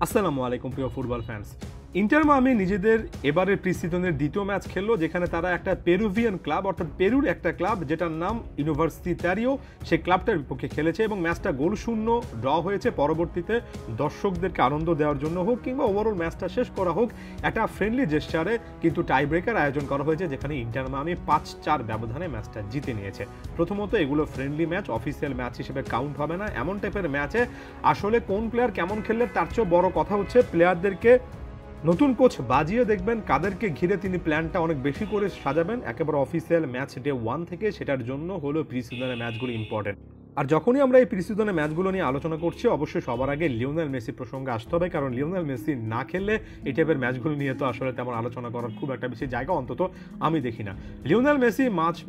আসসালামু আলাইকুম প্রিয় ফুটবল ফ্যান্স। ইন্টার মায়ামি নিজেদের এবারের প্রি-সিজনের দ্বিতীয় ম্যাচ খেললো, যেখানে তারা একটা পেরুভিয়ান ক্লাব অর্থাৎ পেরুর একটা ক্লাব যেটার নাম ইউনিভার্সিটারিও, সেই ক্লাবটার বিপক্ষে খেলেছে এবং ম্যাচটা গোলশূন্য ড্র হয়েছে। পরবর্তীতে দর্শকদেরকে আনন্দ দেওয়ার জন্য হোক কিংবা ওভারঅল ম্যাচটা শেষ করা হোক, একটা ফ্রেন্ডলি জেস্টারে কিন্তু টাই ব্রেকার আয়োজন করা হয়েছে, যেখানে ইন্টার মায়ামি 5-4 ব্যবধানে ম্যাচটা জিতে নিয়েছে। প্রথমত এগুলো ফ্রেন্ডলি ম্যাচ, অফিসিয়াল ম্যাচ হিসেবে কাউন্ট হবে না। এমন টাইপের ম্যাচে আসলে কোন প্লেয়ার কেমন খেললে তার চেয়েও বড় কথা হচ্ছে প্লেয়ারদেরকে নতুন কোচ বাজিয়ে দেখবেন কাদেরকে ঘিরে তিনি প্ল্যানটা অনেক বেশি করে সাজাবেন একেবারে অফিসিয়াল ম্যাচ ডে 1 থেকে। সেটার জন্য হলো প্রি সিজনের ম্যাচগুলো ইম্পর্টেন্ট। আর যখনই আমরা এই প্রি সিজনের ম্যাচগুলো নিয়ে আলোচনা করছি, অবশ্যই সবার আগে লিওনেল মেসি প্রসঙ্গে আসতে হবে, কারণ লিওনেল মেসি না খেললে এই টাইপের ম্যাচগুলো নিয়ে তো আসলে তেমন আলোচনা করার খুব একটা বেশি জায়গা অন্তত আমি দেখি না। লিওনেল মেসি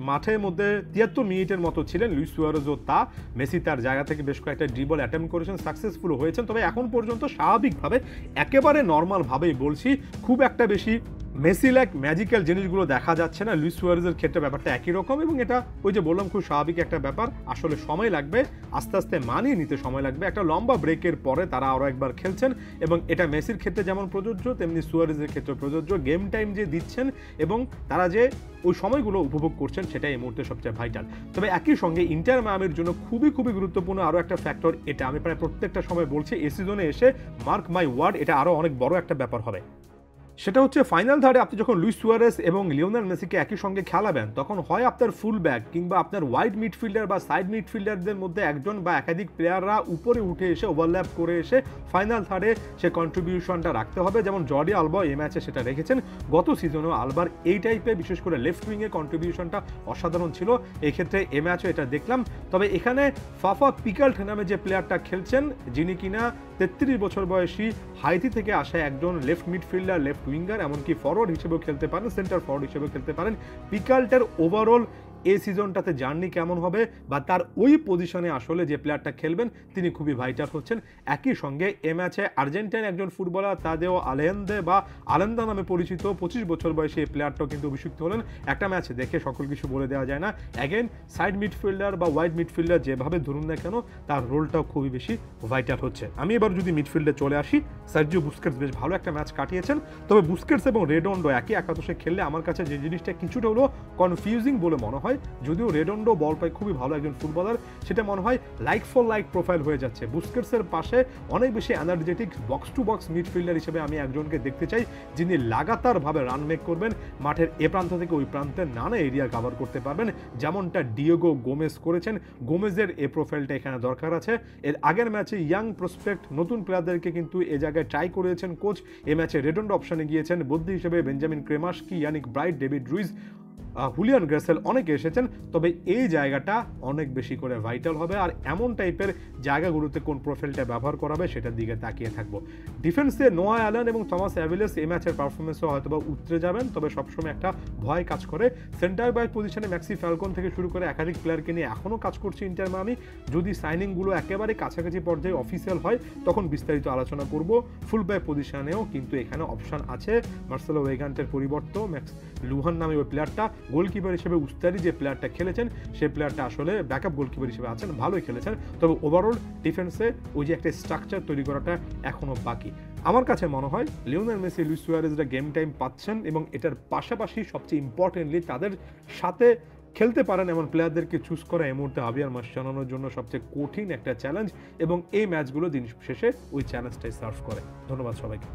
মাঠের মধ্যে 73 মিনিটের মতো ছিলেন। লুইস সুয়ারেজও তা। মেসি তার জায়গা থেকে বেশ কয়েকটা ড্রিবল অ্যাটেম্প করেছেন, সাকসেসফুল হয়েছেন। তবে এখন পর্যন্ত স্বাভাবিকভাবে একেবারে নর্মালভাবেই বলছি, খুব একটা বেশি মেসি লাইক ম্যাজিক্যাল জিনিসগুলো দেখা যাচ্ছে না। লুইস সুয়ারেজের ক্ষেত্রে ব্যাপারটা একই রকম এবং এটা ওই যে বললাম খুব স্বাভাবিক একটা ব্যাপার। আসলে সময় লাগবে, আস্তে আস্তে মানিয়ে নিতে সময় লাগবে। একটা লম্বা ব্রেকের পরে তারা আরও একবার খেলছেন এবং এটা মেসির ক্ষেত্রে যেমন প্রযোজ্য তেমনি সুয়ারেজের ক্ষেত্রে প্রযোজ্য। গেম টাইম যে দিচ্ছেন এবং তারা যে ওই সময়গুলো উপভোগ করছেন, সেটাই এই মুহূর্তে সবচেয়ে ভাইটাল। তবে একই সঙ্গে ইন্টার মায়ামির জন্য খুবই গুরুত্বপূর্ণ আরও একটা ফ্যাক্টর, এটা আমি প্রায় প্রত্যেকটা সময় বলছি, এই সিজনে এসে মার্ক মাই ওয়ার্ড, এটা আরও অনেক বড় একটা ব্যাপার হবে। সেটা হচ্ছে ফাইনাল থার্ডে আপনি যখন লুইস সুয়ারেস এবং লিওনেল মেসিকে একই সঙ্গে খেলাবেন, তখন হয় আপনার ফুল ব্যাক কিংবা আপনার ওয়াইড মিডফিল্ডার বা সাইড মিডফিল্ডারদের মধ্যে একজন বা একাধিক প্লেয়াররা উপরে উঠে এসে ওভারল্যাপ করে এসে ফাইনাল থার্ডে সে কন্ট্রিবিউশনটা রাখতে হবে, যেমন জর্ডি আলবা এই ম্যাচে সেটা রেখেছেন। গত সিজনেও আলবার এই টাইপের বিশেষ করে লেফট উইংয়ে কন্ট্রিবিউশনটা অসাধারণ ছিল, এই ক্ষেত্রে এ ম্যাচও এটা দেখলাম। তবে এখানে ফাফা পিকাল্ট নামে যে প্লেয়ারটা খেলছেন, যিনি কিনা 33 বছর বয়সী হাইতি থেকে আসা একজন লেফট মিডফিল্ডার, লেফট উইঙ্গার, এমনকি ফরওয়ার্ড হিসেবেও খেলতে পারেন, সেন্টার ফরওয়ার্ড হিসেবেও খেলতে পারেন। পিকাল্টের ওভারঅল এই সিজনটাতে জার্নি কেমন হবে বা তার ওই পজিশনে আসলে যে প্লেয়ারটা খেলবেন তিনি খুবই ভাইটাল হচ্ছেন। একই সঙ্গে এ ম্যাচে আর্জেন্টাইন একজন ফুটবলার তাদেও আলেন্দে বা আলেন্দা নামে পরিচিত 25 বছর বয়সী এই প্লেয়ারটাও কিন্তু অভিষিক্ত হলেন। একটা ম্যাচ দেখে সকল কিছু বলে দেওয়া যায় না। অ্যাগেন সাইড মিডফিল্ডার বা ওয়াইড মিডফিল্ডার যেভাবে ধরুন না কেন, তার রোলটাও খুবই বেশি ভাইটাল হচ্ছে। আমি এবার যদি মিডফিল্ডে চলে আসি, সার্জিও বুস্কেটস বেশ ভালো একটা ম্যাচ কাটিয়েছেন। তবে বুস্কেটস এবং রেডন্ডো একই একাদশে খেললে আমার কাছে যে জিনিসটা কিছুটা হলো কনফিউজিং বলে মনে হয়, যদিও রেডন্ডো বল পায় খুবই ভালো একজন ফুটবলার, সেটা মনে হয় লাইক ফর লাইক প্রোফাইল হয়ে যাচ্ছে। বুস্কেটসের পাশে অনেক বেশি energetic box to box midfielder হিসেবে আমি একজনকে দেখতে চাই, যিনি লাগাতারভাবে রান মেক করবেন, মাঠের এ প্রান্ত থেকে ওই প্রান্তে নানা এরিয়া কভার করতে পারবেন, যেমনটা ডিয়েগো গোমেজ করেছেন। গোমেজের এই প্রোফাইলটা এখানে দরকার আছে। এর আগের ম্যাচে ইয়াং প্রসপেক্ট নতুন প্লেয়ারদেরকে কিন্তু এ জায়গায় ট্রাই করেছেন কোচ। এ ম্যাচে রেডন্ডো অপশনে গিয়েছেন, বদলি হিসেবে Benjamin Kremaschi, Yannick Bright, David Ruiz, Julian Gressel অনেকে এসেছেন। তবে এই জায়গাটা অনেক বেশি করে ভাইটাল হবে, আর এমন টাইপের জায়গাগুলোতে কোন প্রোফাইলটা ব্যবহার করা হবে সেটার দিকে তাকিয়ে থাকবো। ডিফেন্সে নোয়া অ্যালান এবং থমাস অ্যাভিলেস এই ম্যাচের পারফরমেন্সও হয়তো বা উতরে যাবেন, তবে সবসময় একটা ভয় কাজ করে। সেন্টার ব্যাক পজিশনে ম্যাক্সি ফ্যালকন থেকে শুরু করে একাধিক প্লেয়ারকে নিয়ে এখনও কাজ করছে ইন্টার মায়ামি। যদি সাইনিংগুলো একেবারে কাছাকাছি পর্যায়ে অফিসিয়াল হয় তখন বিস্তারিত আলোচনা করব। ফুল ব্যাক পজিশনেও কিন্তু এখানে অপশন আছে, মার্সেলো ওয়েগান্টের পরিবর্তে ম্যাক্স লুহান নামে ওই প্লেয়ারটা, গোলকিপার হিসেবে উস্তারি যে প্লেয়ারটা খেলেছেন সেই প্লেয়ারটা আসলে ব্যাকআপ গোলকিপার হিসেবে আছেন, ভালোই খেলেছেন। তবে ওভারঅল ডিফেন্সে ওই যে একটা স্ট্রাকচার তৈরি করাটা এখনও বাকি। আমার কাছে মনে হয় লিওনেল মেসি, লুইস সুয়ারেজরা গেম টাইম পাচ্ছেন এবং এটার পাশাপাশি সবচেয়ে ইম্পর্টেন্টলি তাদের সাথে খেলতে পারেন এমন প্লেয়ারদেরকে চুজ করা এই মুহূর্তে হাভিয়ার মাসচানোর জন্য সবচেয়ে কঠিন একটা চ্যালেঞ্জ, এবং এই ম্যাচগুলো দিন শেষে ওই চ্যালেঞ্জটাই সার্ভ করে। ধন্যবাদ সবাইকে।